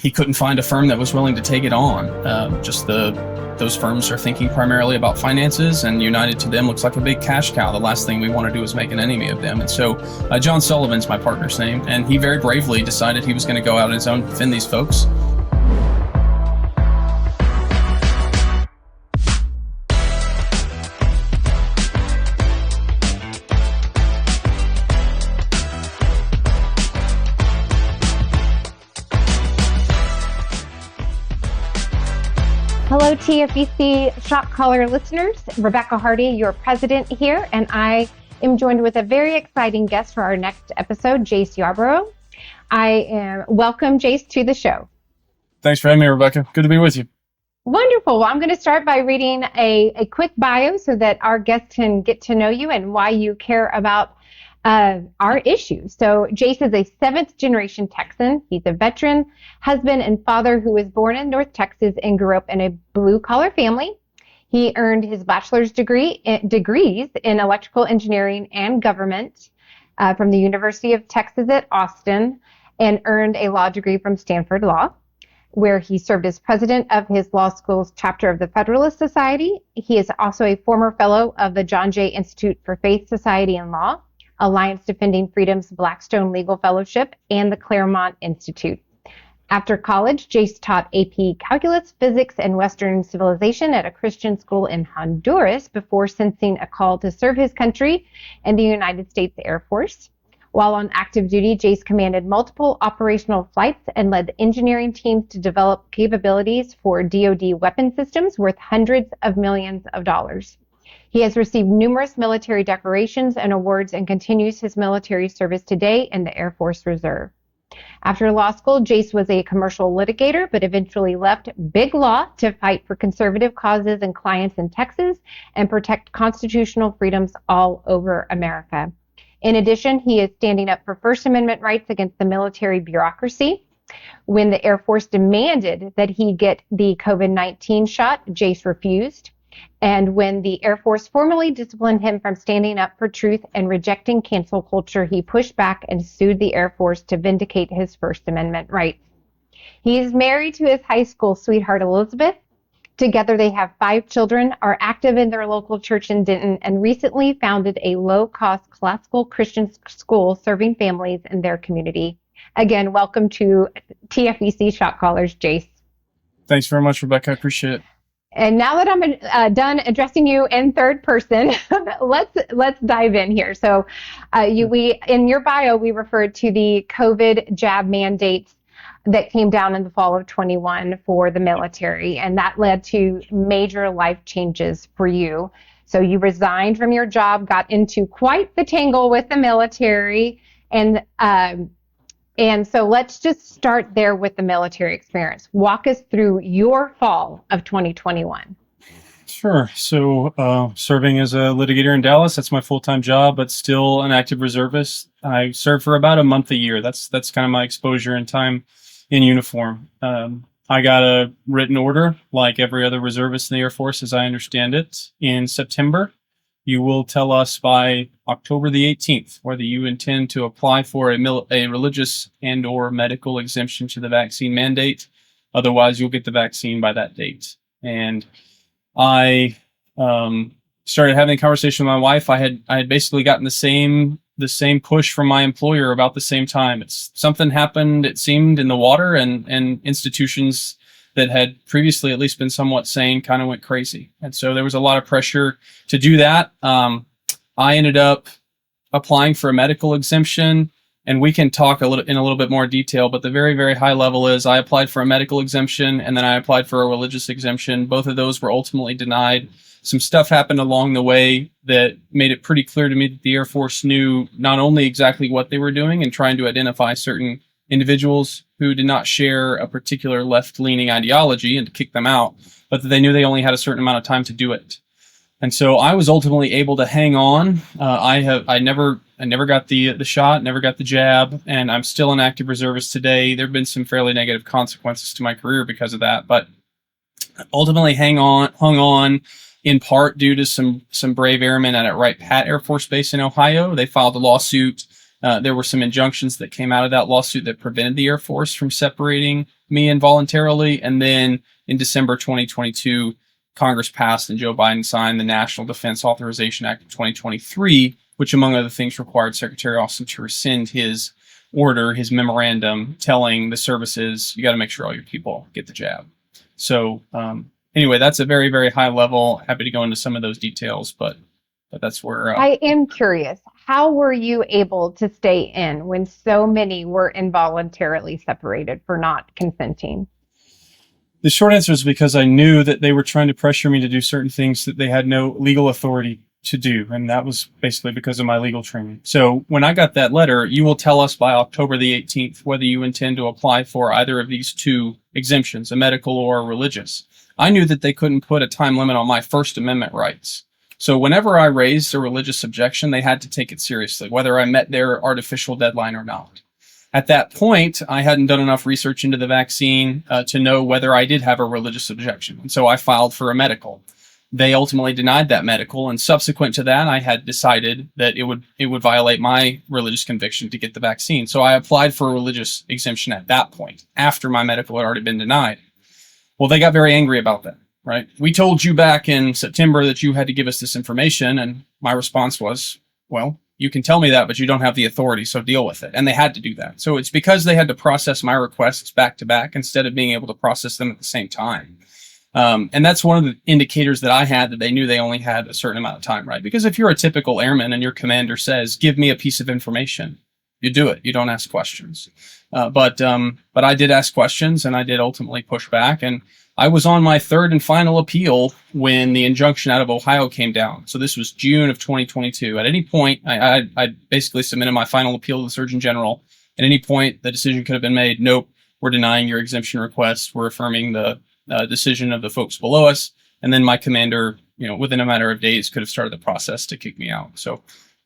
he couldn't find a firm that was willing to take it on. Those firms are thinking primarily about finances, and United to them looks like a big cash cow. The last thing we want to do is make an enemy of them. And so John Sullivan's my partner's name, and he very bravely decided he was going to go out on his own, defend these folks. Hello, TFEC Shot Caller listeners. Rebecca Hardy, your president here, and I am joined with a very exciting guest for our next episode, Jace Yarbrough. Welcome, Jace, to the show. Thanks for having me, Rebecca. Good to be with you. Wonderful. Well, I'm going to start by reading a quick bio so that our guests can get to know you and why you care about our issues. So Jace is a 7th generation Texan. He's a veteran husband and father who was born in North Texas and grew up in a blue collar family. He earned his bachelor's degrees in electrical engineering and government from the University of Texas at Austin, and earned a law degree from Stanford Law, where he served as president of his law school's chapter of the Federalist Society. He is also a former fellow of the John Jay Institute for Faith, Society, and Law, Alliance Defending Freedom's Blackstone Legal Fellowship, and the Claremont Institute. After college, Jace taught AP Calculus, Physics, and Western Civilization at a Christian school in Honduras before sensing a call to serve his country in the United States Air Force. While on active duty, Jace commanded multiple operational flights and led engineering teams to develop capabilities for DoD weapon systems worth hundreds of millions of dollars. He has received numerous military decorations and awards and continues his military service today in the Air Force Reserve. After law school, Jace was a commercial litigator, but eventually left big law to fight for conservative causes and clients in Texas and protect constitutional freedoms all over America. In addition, he is standing up for First Amendment rights against the military bureaucracy. When the Air Force demanded that he get the COVID-19 shot, Jace refused. And when the Air Force formally disciplined him from standing up for truth and rejecting cancel culture, he pushed back and sued the Air Force to vindicate his First Amendment rights. He is married to his high school sweetheart, Elizabeth. Together, they have 5 children, are active in their local church in Denton, and recently founded a low-cost classical Christian school serving families in their community. Again, welcome to TFEC Shot Callers, Jace. Thanks very much, Rebecca. I appreciate it. And now that I'm done addressing you in third person, let's dive in here. So, in your bio, we referred to the COVID jab mandates that came down in the fall of 21 for the military, and that led to major life changes for you. So you resigned from your job, got into quite the tangle with the military, and so let's just start there with the military experience. Walk us through your fall of 2021. Sure. So serving as a litigator in Dallas, that's my full-time job, but still an active reservist. I serve for about a month a year. That's kind of my exposure and time in uniform. I got a written order, like every other reservist in the Air Force, as I understand it, in September. You will tell us by October the 18th whether you intend to apply for a religious and or medical exemption to the vaccine mandate. Otherwise, you'll get the vaccine by that date. And I started having a conversation with my wife. I had basically gotten the same push from my employer about the same time. Something happened, it seemed, in the water, and institutions that had previously at least been somewhat sane kind of went crazy. And so there was a lot of pressure to do that. I ended up applying for a medical exemption, and we can talk in a little bit more detail, but the very, very high level is I applied for a medical exemption, and then I applied for a religious exemption. Both of those were ultimately denied. Some stuff happened along the way that made it pretty clear to me that the Air Force knew not only exactly what they were doing and trying to identify certain individuals who did not share a particular left-leaning ideology and to kick them out, but that they knew they only had a certain amount of time to do it. And so I was ultimately able to hang on. I never got the shot, never got the jab, and I'm still an active reservist today. There have been some fairly negative consequences to my career because of that, but ultimately hung on in part due to some brave airmen at Wright Pat Air Force Base in Ohio. They filed a lawsuit There were some injunctions that came out of that lawsuit that prevented the Air Force from separating me involuntarily. And then in December 2022, Congress passed and Joe Biden signed the National Defense Authorization Act of 2023, which, among other things, required Secretary Austin to rescind his order, his memorandum, telling the services, you got to make sure all your people get the jab. So anyway, that's a very, very high level. Happy to go into some of those details, but that's where I am curious. How were you able to stay in when so many were involuntarily separated for not consenting? The short answer is because I knew that they were trying to pressure me to do certain things that they had no legal authority to do. And that was basically because of my legal training. So when I got that letter, you will tell us by October the 18th whether you intend to apply for either of these two exemptions, a medical or a religious. I knew that they couldn't put a time limit on my First Amendment rights. So whenever I raised a religious objection, they had to take it seriously, whether I met their artificial deadline or not. At that point, I hadn't done enough research into the vaccine to know whether I did have a religious objection. And so I filed for a medical. They ultimately denied that medical. And subsequent to that, I had decided that it would violate my religious conviction to get the vaccine. So I applied for a religious exemption at that point, after my medical had already been denied. Well, they got very angry about that, right? We told you back in September that you had to give us this information. And my response was, well, you can tell me that, but you don't have the authority, so deal with it. And they had to do that. So it's because they had to process my requests back to back instead of being able to process them at the same time. And that's one of the indicators that I had that they knew they only had a certain amount of time, right? Because if you're a typical airman and your commander says, give me a piece of information, you do it. You don't ask questions. But I did ask questions, and I did ultimately push back. And I was on my third and final appeal when the injunction out of Ohio came down. So this was June of 2022. At any point, I basically submitted my final appeal to the Surgeon General. At any point, the decision could have been made, nope, we're denying your exemption request. We're affirming the decision of the folks below us. And then my commander, within a matter of days, could have started the process to kick me out. So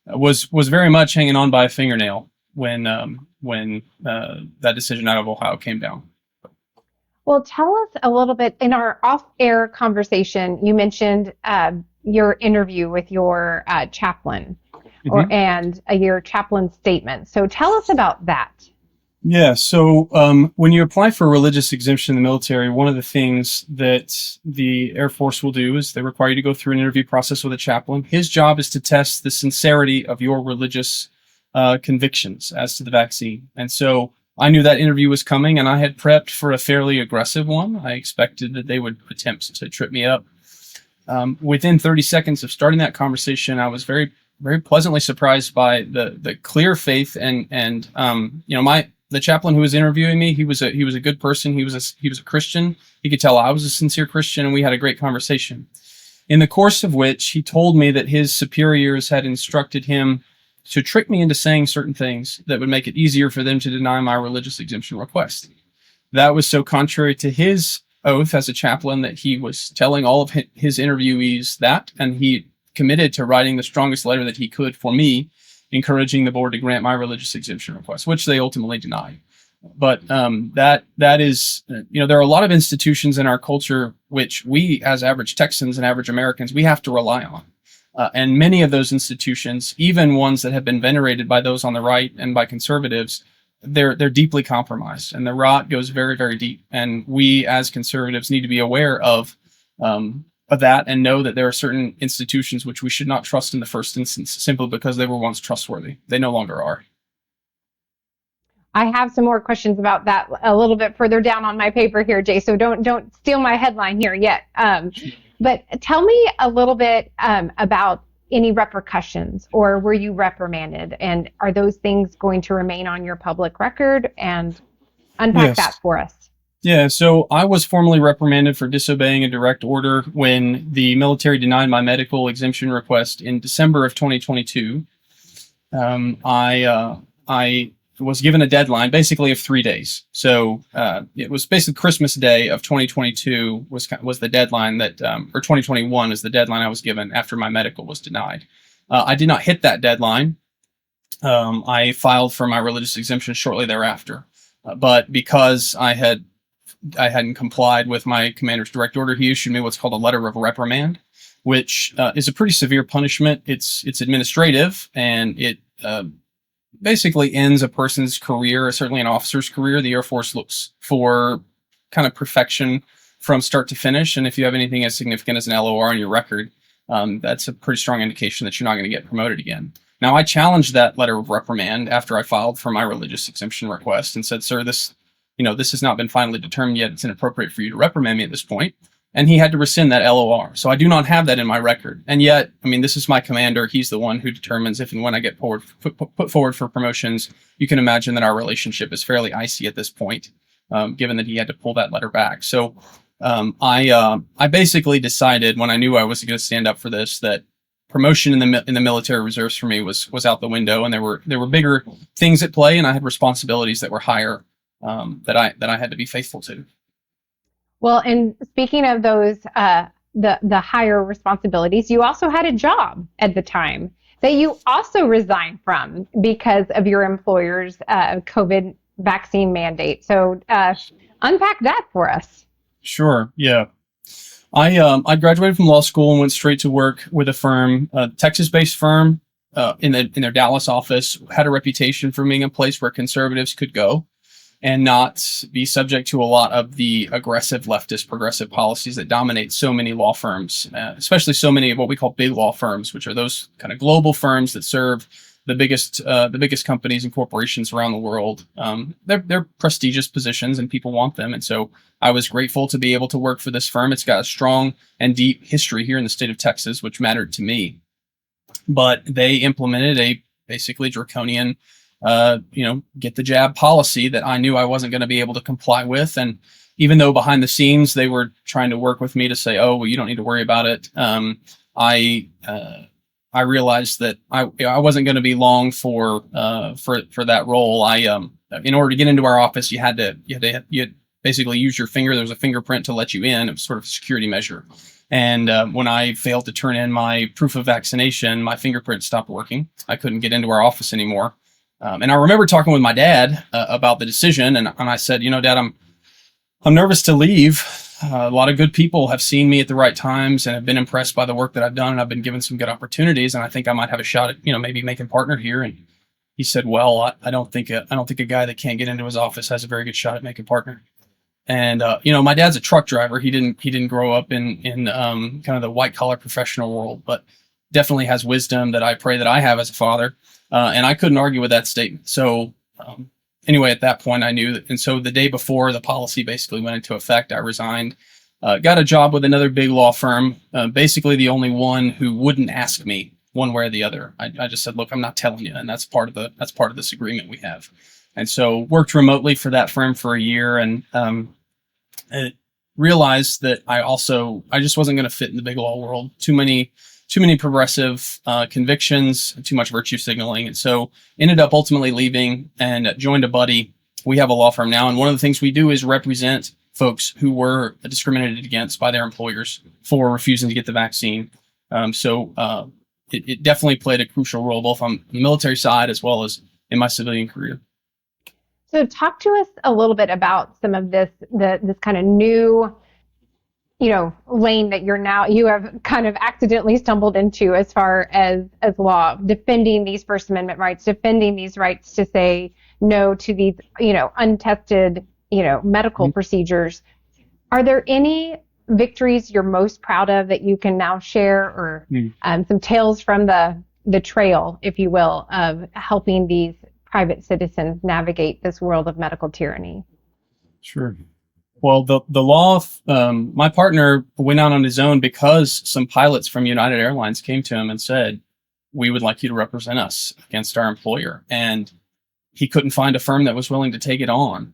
was very much hanging on by a fingernail when that decision out of Ohio came down. Well, tell us a little bit. In our off-air conversation, you mentioned your interview with your chaplain and your chaplain statement. So tell us about that. Yeah. So when you apply for a religious exemption in the military, one of the things that the Air Force will do is they require you to go through an interview process with a chaplain. His job is to test the sincerity of your religious convictions as to the vaccine. And so I knew that interview was coming, and I had prepped for a fairly aggressive one. I expected that they would attempt to trip me up. Within 30 seconds of starting that conversation, I was very, very pleasantly surprised by the clear faith and the chaplain who was interviewing me. He was a good person. He was a Christian. He could tell I was a sincere Christian, and we had a great conversation. In the course of which he told me that his superiors had instructed him to trick me into saying certain things that would make it easier for them to deny my religious exemption request. That was so contrary to his oath as a chaplain that he was telling all of his interviewees that, and he committed to writing the strongest letter that he could for me, encouraging the board to grant my religious exemption request, which they ultimately denied. But that is, there are a lot of institutions in our culture which we, as average Texans and average Americans, we have to rely on. And many of those institutions, even ones that have been venerated by those on the right and by conservatives, they're deeply compromised, and the rot goes very, very deep. And we, as conservatives, need to be aware of that and know that there are certain institutions which we should not trust in the first instance simply because they were once trustworthy. They no longer are. I have some more questions about that a little bit further down on my paper here, Jay. So don't steal my headline here yet. But tell me a little bit about any repercussions, or were you reprimanded? And are those things going to remain on your public record? And unpack that for us. Yeah, so I was formally reprimanded for disobeying a direct order when the military denied my medical exemption request in December of 2022. I was given a deadline basically of 3 days. So it was basically Christmas Day of 2022 was the deadline that, or 2021 is the deadline I was given after my medical was denied. I did not hit that deadline. I filed for my religious exemption shortly thereafter. But because I hadn't complied with my commander's direct order, he issued me what's called a letter of reprimand, which is a pretty severe punishment. It's administrative, and it basically ends a person's career, certainly an officer's career. The Air Force looks for kind of perfection from start to finish. And if you have anything as significant as an LOR on your record, that's a pretty strong indication that you're not going to get promoted again. Now, I challenged that letter of reprimand after I filed for my religious exemption request and said, sir, this has not been finally determined yet. It's inappropriate for you to reprimand me at this point. And he had to rescind that LOR. So I do not have that in my record. And yet, I mean, this is my commander. He's the one who determines if and when I get put forward for promotions. You can imagine that our relationship is fairly icy at this point, given that he had to pull that letter back. So I basically decided when I knew I was going to stand up for this that promotion in the military reserves for me was out the window, and there were bigger things at play, and I had responsibilities that were higher that I had to be faithful to. Well, and speaking of those, the higher responsibilities, you also had a job at the time that you also resigned from because of your employer's COVID vaccine mandate. So unpack that for us. Sure. Yeah. I graduated from law school and went straight to work with a firm, a Texas-based firm, in their Dallas office. Had a reputation for being a place where conservatives could go and not be subject to a lot of the aggressive leftist progressive policies that dominate so many law firms, especially so many of what we call big law firms, which are those kind of global firms that serve the biggest companies and corporations around the world. They're prestigious positions and people want them. And so I was grateful to be able to work for this firm. It's got a strong and deep history here in the state of Texas, which mattered to me. But they implemented a basically draconian, get the jab policy that I knew I wasn't going to be able to comply with. And even though behind the scenes they were trying to work with me to say, oh, well, you don't need to worry about it. I realized that I wasn't going to be long for that role. In order to get into our office, you had to basically use your finger. There was a fingerprint to let you in. It was sort of a security measure. And when I failed to turn in my proof of vaccination, my fingerprint stopped working. I couldn't get into our office anymore. And I remember talking with my dad about the decision, and I said, Dad, I'm nervous to leave. A lot of good people have seen me at the right times and have been impressed by the work that I've done, and I've been given some good opportunities, and I think I might have a shot at maybe making partner here. And he said, well, I don't think a guy that can't get into his office has a very good shot at making partner. And my dad's a truck driver. He didn't grow up in kind of the white collar professional world, but definitely has wisdom that I pray that I have as a father. And I couldn't argue with that statement. So anyway, at that point I knew that. And so the day before the policy basically went into effect, I resigned, got a job with another big law firm, basically the only one who wouldn't ask me one way or the other. I just said, look, I'm not telling you. And that's part of this agreement we have. And so worked remotely for that firm for a year, and realized that I just wasn't going to fit in the big law world. Too many progressive convictions, too much virtue signaling. And so ended up ultimately leaving and joined a buddy. We have a law firm now, and one of the things we do is represent folks who were discriminated against by their employers for refusing to get the vaccine. It definitely played a crucial role both on the military side as well as in my civilian career. So talk to us a little bit about some of this kind of new, lane that you have kind of accidentally stumbled into as far as law, defending these First Amendment rights, defending these rights to say no to these, untested, medical procedures. Are there any victories you're most proud of that you can now share, or some tales from the trail, if you will, of helping these private citizens navigate this world of medical tyranny? Sure. Well, the law, my partner went out on his own because some pilots from United Airlines came to him and said, we would like you to represent us against our employer. And he couldn't find a firm that was willing to take it on.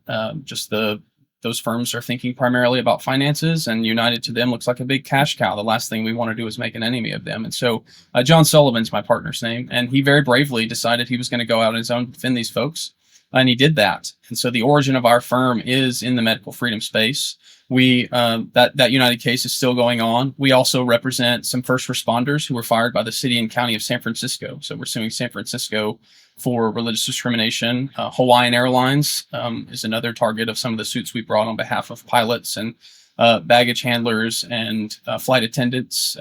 Those firms are thinking primarily about finances, and United to them looks like a big cash cow. The last thing we want to do is make an enemy of them. And so John Sullivan's my partner's name, and he very bravely decided he was going to go out on his own to defend these folks. And he did that. And so the origin of our firm is in the medical freedom space. We that United case is still going on. We also represent some first responders who were fired by the city and county of San Francisco. So we're suing San Francisco for religious discrimination. Hawaiian Airlines is another target of some of the suits we brought on behalf of pilots and baggage handlers and flight attendants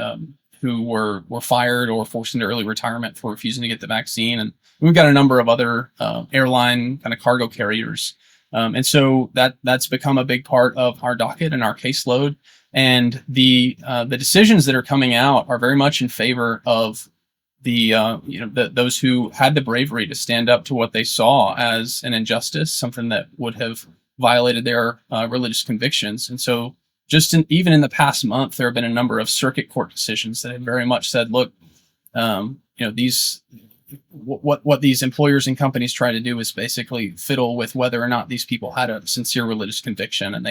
who were fired or forced into early retirement for refusing to get the vaccine, and we've got a number of other airline kind of cargo carriers, and so that's become a big part of our docket and our caseload. And the decisions that are coming out are very much in favor of those who had the bravery to stand up to what they saw as an injustice, something that would have violated their religious convictions. And so, even in the past month, there have been a number of circuit court decisions that have very much said, look, what these employers and companies try to do is basically fiddle with whether or not these people had a sincere religious conviction, and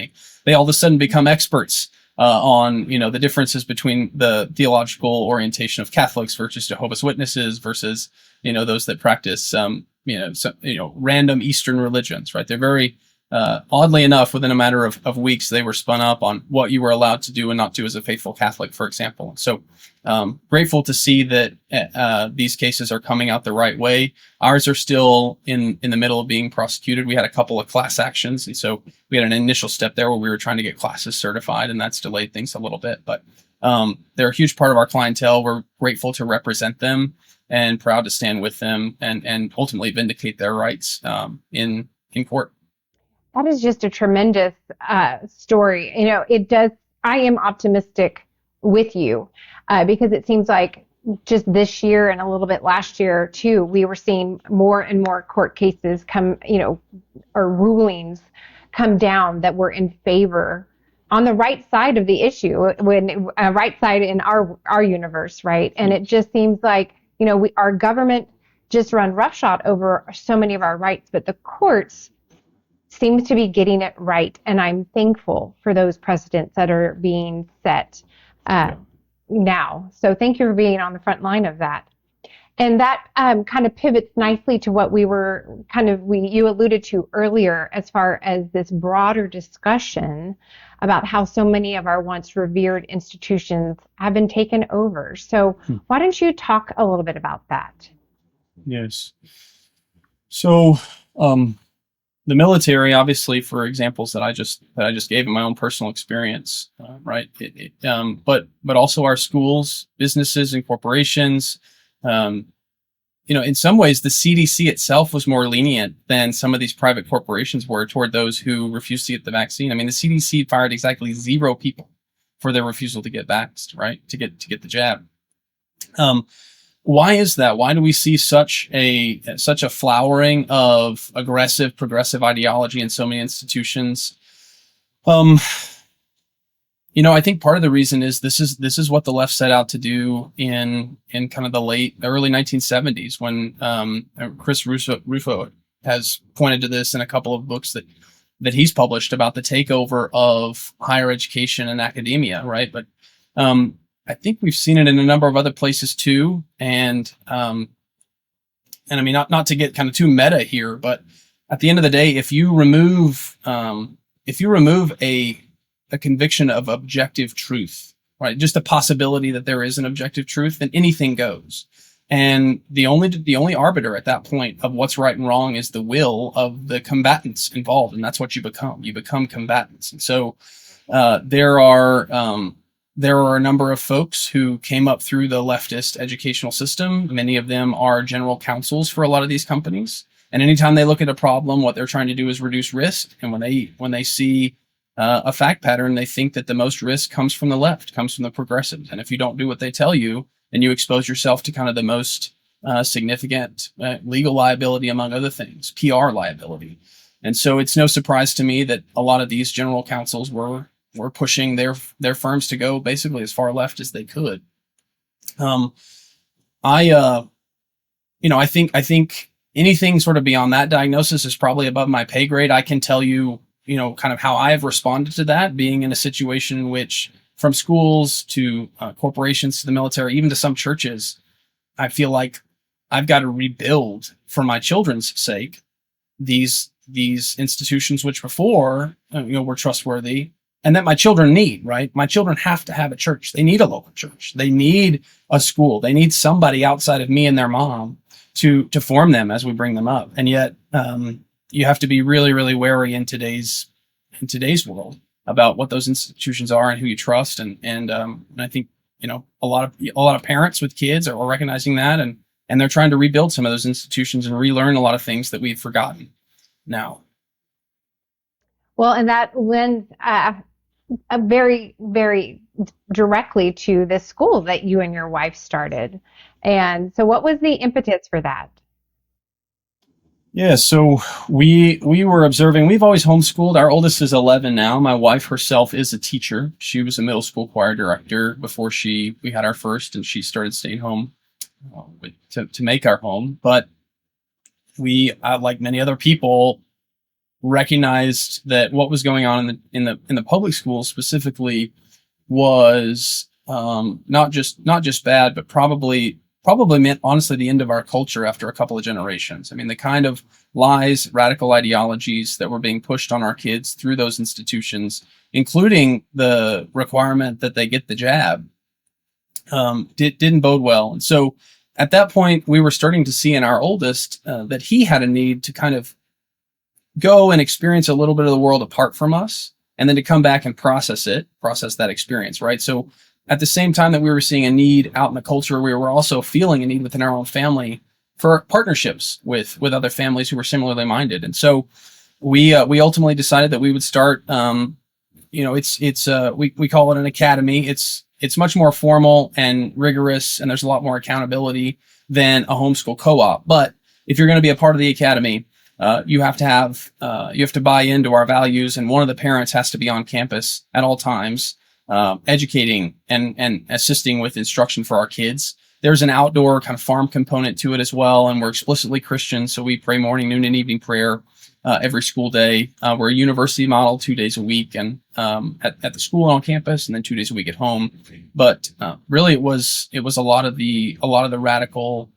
they all of a sudden become experts on the differences between the theological orientation of Catholics versus Jehovah's Witnesses versus those that practice random Eastern religions, right? They're very oddly enough, within a matter of weeks, they were spun up on what you were allowed to do and not do as a faithful Catholic, for example. So grateful to see that these cases are coming out the right way. Ours are still in the middle of being prosecuted. We had a couple of class actions, and so we had an initial step there where we were trying to get classes certified, and that's delayed things a little bit. But they're a huge part of our clientele. We're grateful to represent them and proud to stand with them and ultimately vindicate their rights in court. That is just a tremendous story. It does. I am optimistic with you because it seems like just this year and a little bit last year too, we were seeing more and more court cases come, or rulings come down that were in favor on the right side of the issue, when right side in our universe, right? And it just seems like our government just run roughshod over so many of our rights, but the courts seems to be getting it right, and I'm thankful for those precedents that are being set now. So thank you for being on the front line of that. And that kind of pivots nicely to what you alluded to earlier, as far as this broader discussion about how so many of our once revered institutions have been taken over. So why don't you talk a little bit about that? Yes. So, the military, obviously, for examples that I just gave in my own personal experience, right? But also our schools, businesses, and corporations. In some ways, the CDC itself was more lenient than some of these private corporations were toward those who refused to get the vaccine. I mean, the CDC fired exactly 0 people for their refusal to get vaxxed, right? To get the jab. Why is that? Why do we see such a flowering of aggressive, progressive ideology in so many institutions? I think part of the reason is this is what the left set out to do in kind of the early 1970s, when Chris Rufo has pointed to this in a couple of books that he's published about the takeover of higher education and academia, right? But I think we've seen it in a number of other places too. And I mean, not to get kind of too meta here, but at the end of the day, if you remove a conviction of objective truth, right? Just the possibility that there is an objective truth, then anything goes. And the only arbiter at that point of what's right and wrong is the will of the combatants involved. And that's what you become. You become combatants. And so there are a number of folks who came up through the leftist educational system. Many of them are general counsels for a lot of these companies. And anytime they look at a problem, what they're trying to do is reduce risk. And when they see a fact pattern, they think that the most risk comes from the left, comes from the progressives. And if you don't do what they tell you, then you expose yourself to kind of the most significant legal liability, among other things, PR liability. And so it's no surprise to me that a lot of these general counsels were pushing their firms to go basically as far left as they could. I think anything sort of beyond that diagnosis is probably above my pay grade. I can tell you, kind of how I have responded to that, being in a situation in which, from schools to corporations to the military, even to some churches, I feel like I've got to rebuild, for my children's sake, these institutions which before were trustworthy, and that my children need, right? My children have to have a church. They need a local church. They need a school. They need somebody outside of me and their mom to form them as we bring them up. And yet, you have to be really, really wary in today's world about what those institutions are and who you trust. And I think a lot of parents with kids are recognizing that, and they're trying to rebuild some of those institutions and relearn a lot of things that we've forgotten now. Well, and that lends a very, very directly to the school that you and your wife started. And so, what was the impetus for that? Yeah, so we were observing. We've always homeschooled. Our oldest is 11 now. My wife herself is a teacher. She was a middle school choir director before we had our first, and she started staying home to make our home. But we, like many other people, recognized that what was going on in the public schools specifically was not just bad, but probably meant honestly the end of our culture after a couple of generations. I mean, the kind of lies, radical ideologies that were being pushed on our kids through those institutions, including the requirement that they get the jab, didn't bode well. And so at that point, we were starting to see in our oldest that he had a need to kind of go and experience a little bit of the world apart from us, and then to come back and process that experience, right? So at the same time that we were seeing a need out in the culture, we were also feeling a need within our own family for partnerships with other families who were similarly minded. And so we ultimately decided that we would start, we call it an academy. It's much more formal and rigorous, and there's a lot more accountability than a homeschool co-op. But if you're going to be a part of the academy, you have to buy into our values, and one of the parents has to be on campus at all times, educating and assisting with instruction for our kids. There's an outdoor kind of farm component to it as well, and we're explicitly Christian, so we pray morning, noon, and evening prayer every school day. We're a university model, 2 days a week, and at the school and on campus, and then 2 days a week at home. But really, it was a lot of the radical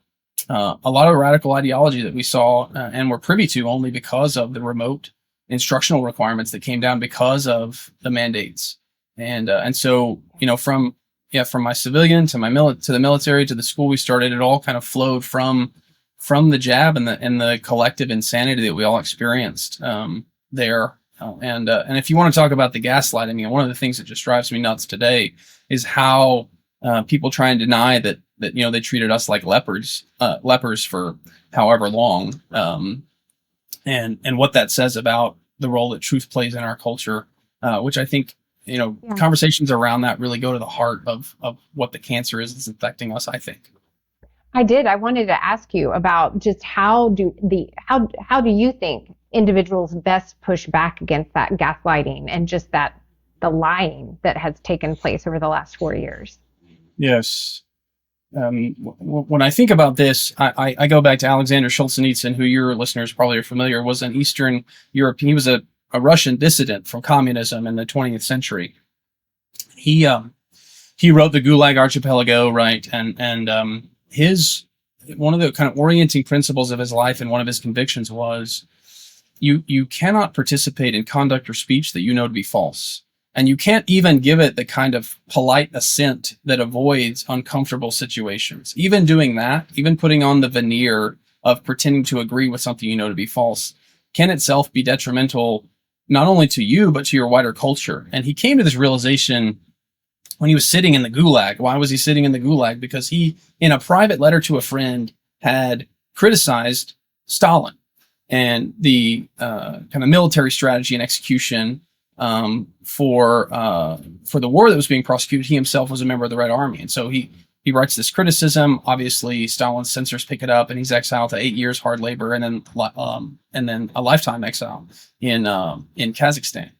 ideology that we saw and were privy to only because of the remote instructional requirements that came down because of the mandates. And so, from my civilian to to the military to the school we started, it all kind of flowed from the jab and the collective insanity that we all experienced there. And if you want to talk about the gaslighting, one of the things that just drives me nuts today is how people try and deny that they treated us like lepers for however long, and what that says about the role that truth plays in our culture, which I think conversations around that really go to the heart of what the cancer is that's infecting us, I think. I wanted to ask you about just how do you think individuals best push back against that gaslighting and just the lying that has taken place over the last 4 years? Yes. When I think about this, I go back to Alexander Solzhenitsyn, who your listeners probably are familiar, was an Eastern European. He was a Russian dissident from communism in the 20th century. He wrote the Gulag Archipelago, right? And his one of the kind of orienting principles of his life and one of his convictions was you cannot participate in conduct or speech that you know to be false. And you can't even give it the kind of polite assent that avoids uncomfortable situations. Even doing that, even putting on the veneer of pretending to agree with something you know to be false, can itself be detrimental not only to you, but to your wider culture. And he came to this realization when he was sitting in the Gulag. Why was he sitting in the Gulag? Because he, in a private letter to a friend, had criticized Stalin and the kind of military strategy and execution for the war that was being prosecuted. He himself was a member of the Red Army, and so he writes this criticism. Obviously, Stalin's censors pick it up, and he's exiled to 8 years hard labor, and then a lifetime exile in Kazakhstan.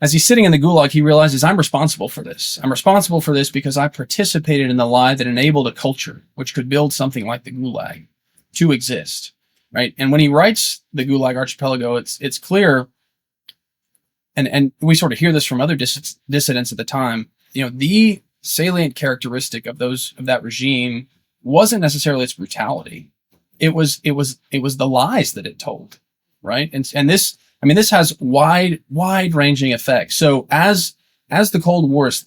As he's sitting in the Gulag, he realizes, I'm responsible for this. I'm responsible for this because I participated in the lie that enabled a culture which could build something like the Gulag to exist, right? And when he writes the Gulag Archipelago, it's clear. And we sort of hear this from other dissidents at the time. The salient characteristic of that regime wasn't necessarily its brutality. It was the lies that it told, right? And this has wide-ranging effects. So as the Cold War is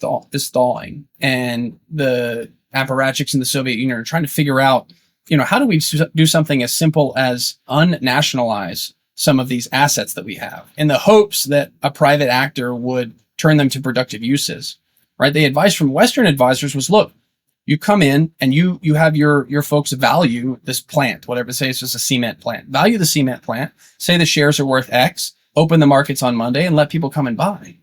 thawing, and the apparatchiks in the Soviet Union are trying to figure out, how do we do something as simple as unnationalize some of these assets that we have in the hopes that a private actor would turn them to productive uses. right? The advice from Western advisors was, look, you come in and you have your folks value this plant, whatever, say it's just a cement plant, value the cement plant, say the shares are worth X, open the markets on Monday and let people come and buy.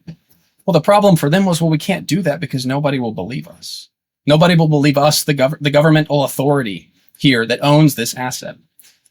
Well, the problem for them was, well, we can't do that because nobody will believe us. Nobody will believe us, the governmental authority here that owns this asset.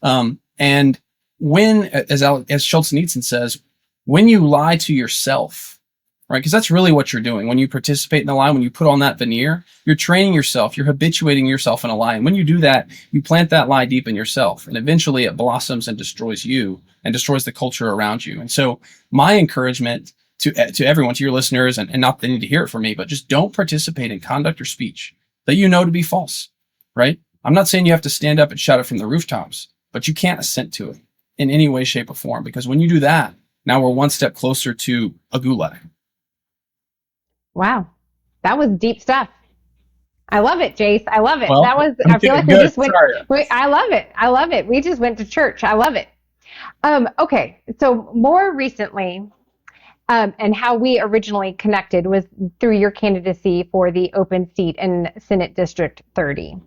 And when, as Schultz-Nielsen says, when you lie to yourself, right? Because that's really what you're doing. When you participate in the lie, when you put on that veneer, you're training yourself, you're habituating yourself in a lie. And when you do that, you plant that lie deep in yourself. And eventually it blossoms and destroys you and destroys the culture around you. And so my encouragement to everyone, to your listeners, and not that they need to hear it from me, but just don't participate in conduct or speech that you know to be false, right? I'm not saying you have to stand up and shout it from the rooftops, but you can't assent to it in any way, shape, or form. Because when you do that, now we're one step closer to a gulag. Wow. That was deep stuff. I love it, Jace. I love it. Well, That was, I'm I feel like feeling we good. just went, Sorry. I love it. I love it. We just went to church. I love it. Okay. So more recently, and how we originally connected was through your candidacy for the open seat in Senate District 30.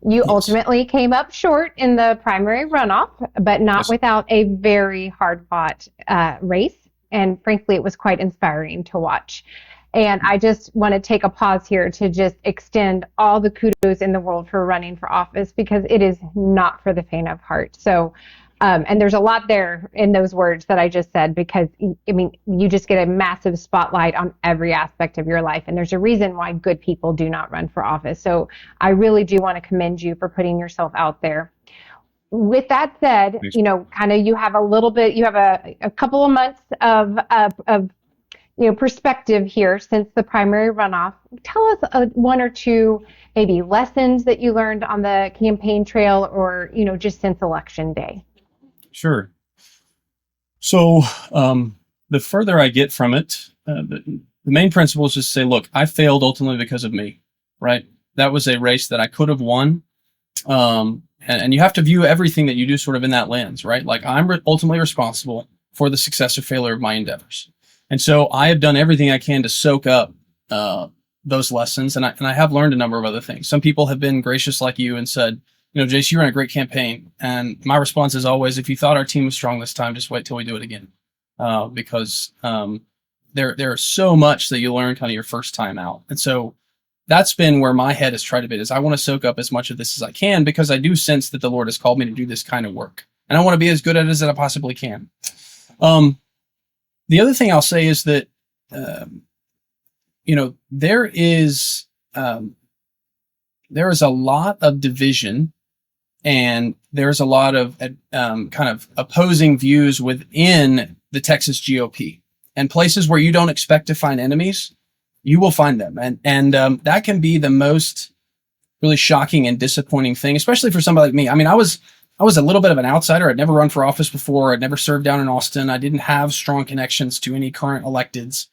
You Yes. ultimately came up short in the primary runoff, but not Yes. without a very hard-fought race. And frankly, it was quite inspiring to watch. And I just want to take a pause here to just extend all the kudos in the world for running for office, because it is not for the faint of heart. So, and there's a lot there in those words that I just said, because, I mean, you just get a massive spotlight on every aspect of your life. And there's a reason why good people do not run for office. So I really do want to commend you for putting yourself out there. With that said, Thanks. you know, kind of you have a little bit, you have a couple of months of perspective here since the primary runoff. Tell us one or two maybe lessons that you learned on the campaign trail, or, you know, just since election day. Sure. So the further I get from it, the main principle is just say, look, I failed ultimately because of me, right? That was a race that I could have won. And you have to view everything that you do sort of in that lens, right? Like, I'm ultimately responsible for the success or failure of my endeavors. And so I have done everything I can to soak up those lessons. And I have learned a number of other things. Some people have been gracious like you and said, you know, Jace, you ran a great campaign. And my response is always, if you thought our team was strong this time, just wait till we do it again. Because there's so much that you learn kind of your first time out. And so that's been where my head has tried to be, is I want to soak up as much of this as I can, because I do sense that the Lord has called me to do this kind of work. And I want to be as good at it as I possibly can. The other thing I'll say is that, you know, there is a lot of division, and there's a lot of kind of opposing views within the Texas GOP, and places where you don't expect to find enemies, you will find them. And that can be the most really shocking and disappointing thing, especially for somebody like me. I mean, I was a little bit of an outsider. I'd never run for office before. I'd never served down in Austin. I didn't have strong connections to any current electeds.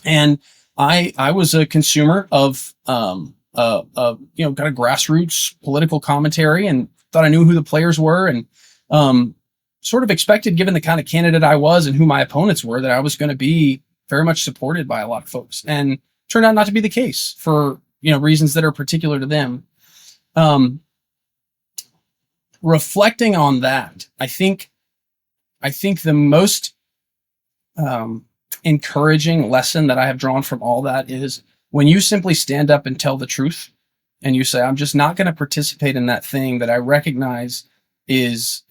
And I was a consumer of kind of grassroots political commentary, and thought I knew who the players were, and sort of expected, given the kind of candidate I was and who my opponents were, that I was going to be very much supported by a lot of folks. And turned out not to be the case for, you know, reasons that are particular to them. Reflecting on that, I think the most encouraging lesson that I have drawn from all that is, when you simply stand up and tell the truth, and you say, I'm just not going to participate in that thing that I recognize is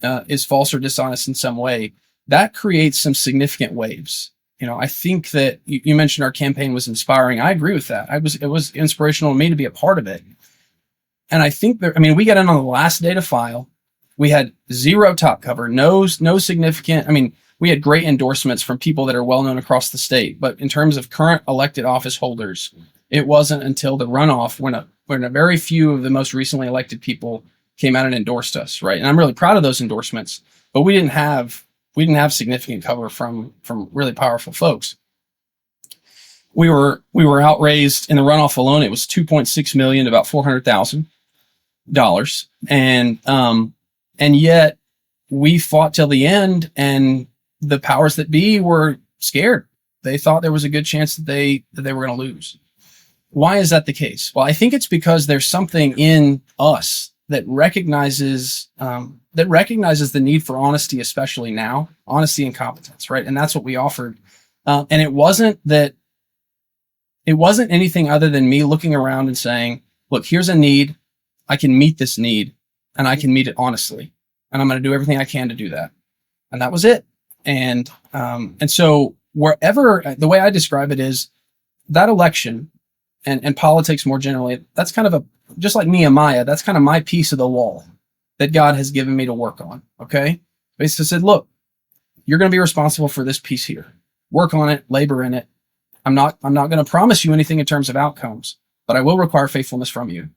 false or dishonest in some way, that creates some significant waves. You know, I think that you mentioned our campaign was inspiring. I agree with that. It was inspirational to me to be a part of it. And I think we got in on the last day to file. We had zero top cover, no significant. I mean, we had great endorsements from people that are well known across the state, but in terms of current elected office holders, it wasn't until the runoff when a very few of the most recently elected people came out and endorsed us, right? And I'm really proud of those endorsements, but we didn't have significant cover from really powerful folks. We were outraised in the runoff alone. It was $2.6 million, about $400,000, and yet we fought till the end, and the powers that be were scared. They thought there was a good chance that they were going to lose. why is that the case? Well, I think it's because there's something in us that recognizes the need for honesty, especially now, honesty and competence, right? And that's what we offered. And it wasn't anything other than me looking around and saying, look, here's a need. I can meet this need, and I can meet it honestly. And I'm going to do everything I can to do that. And that was it. And so wherever, the way I describe it is that election and politics more generally, that's kind of just like Nehemiah, that's kind of my piece of the wall that God has given me to work on. Okay. Basically said, look, you're going to be responsible for this piece here. Work on it, labor in it. I'm not going to promise you anything in terms of outcomes, but I will require faithfulness from you.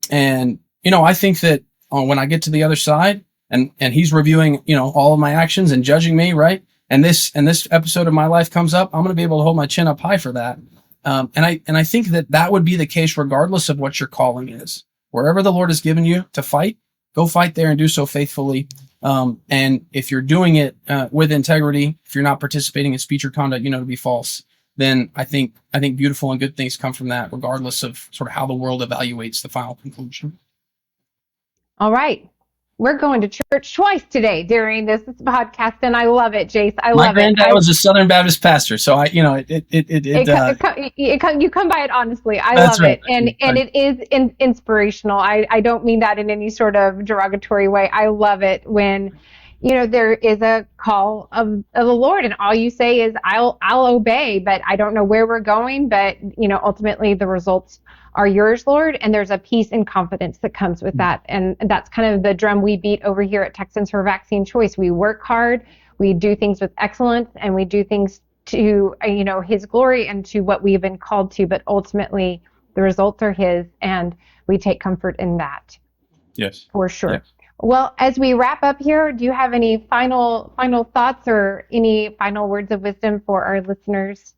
And, I think that when I get to the other side and he's reviewing, all of my actions and judging me, right? And this episode of my life comes up, I'm going to be able to hold my chin up high for that. And I think that would be the case regardless of what your calling is. Wherever the Lord has given you to fight, go fight there and do so faithfully. And if you're doing it with integrity, if you're not participating in speech or conduct, to be false, then I think beautiful and good things come from that, regardless of sort of how the world evaluates the final conclusion. All right. We're going to church twice today during this podcast, and I love it, Jace. My granddad was a Southern Baptist pastor, so you come by it honestly. I That's love right. it, and it is inspirational. I don't mean that in any sort of derogatory way. I love it when there is a call of the Lord, and all you say is I'll obey, but I don't know where we're going, but ultimately the results are yours, Lord, and there's a peace and confidence that comes with that. And that's kind of the drum we beat over here at Texans for Vaccine Choice. We work hard, we do things with excellence, and we do things to his glory and to what we've been called to, but ultimately the results are his, and we take comfort in that. Yes. For sure. Yes. Well, as we wrap up here, do you have any final thoughts or any final words of wisdom for our listeners?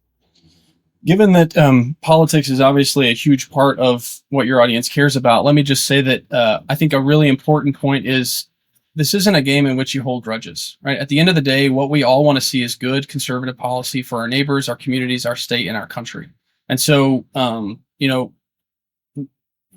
Given that politics is obviously a huge part of what your audience cares about, let me just say that I think a really important point is this isn't a game in which you hold grudges, right? At the end of the day, what we all want to see is good conservative policy for our neighbors, our communities, our state, and our country. And so,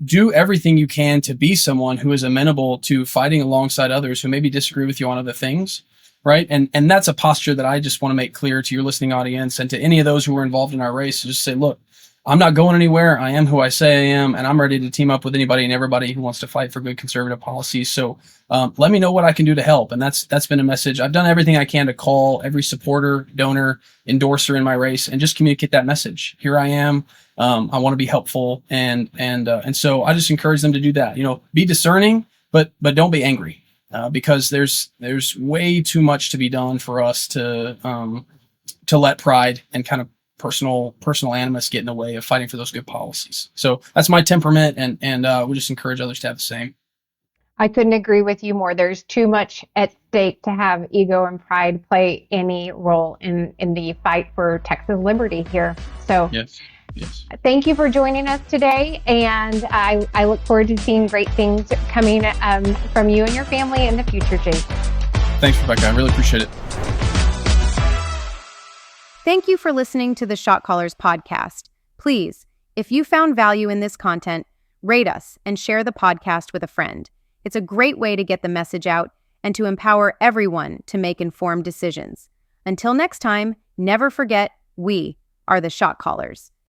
do everything you can to be someone who is amenable to fighting alongside others who maybe disagree with you on other things. Right. And that's a posture that I just want to make clear to your listening audience and to any of those who were involved in our race. Just say, look, I'm not going anywhere. I am who I say I am, and I'm ready to team up with anybody and everybody who wants to fight for good conservative policies. So let me know what I can do to help. And that's been a message. I've done everything I can to call every supporter, donor, endorser in my race and just communicate that message. Here I am. I want to be helpful. And so I just encourage them to do that. Be discerning, but don't be angry. Because there's way too much to be done for us to let pride and kind of personal animus get in the way of fighting for those good policies. So that's my temperament, and we just encourage others to have the same. I couldn't agree with you more. There's too much at stake to have ego and pride play any role in the fight for Texas liberty here. So Yes. Thank you for joining us today, and I look forward to seeing great things coming from you and your family in the future, Jace. Thanks, Rebecca. I really appreciate it. Thank you for listening to the Shot Callers podcast. Please, if you found value in this content, rate us and share the podcast with a friend. It's a great way to get the message out and to empower everyone to make informed decisions. Until next time, never forget, we are the Shot Callers.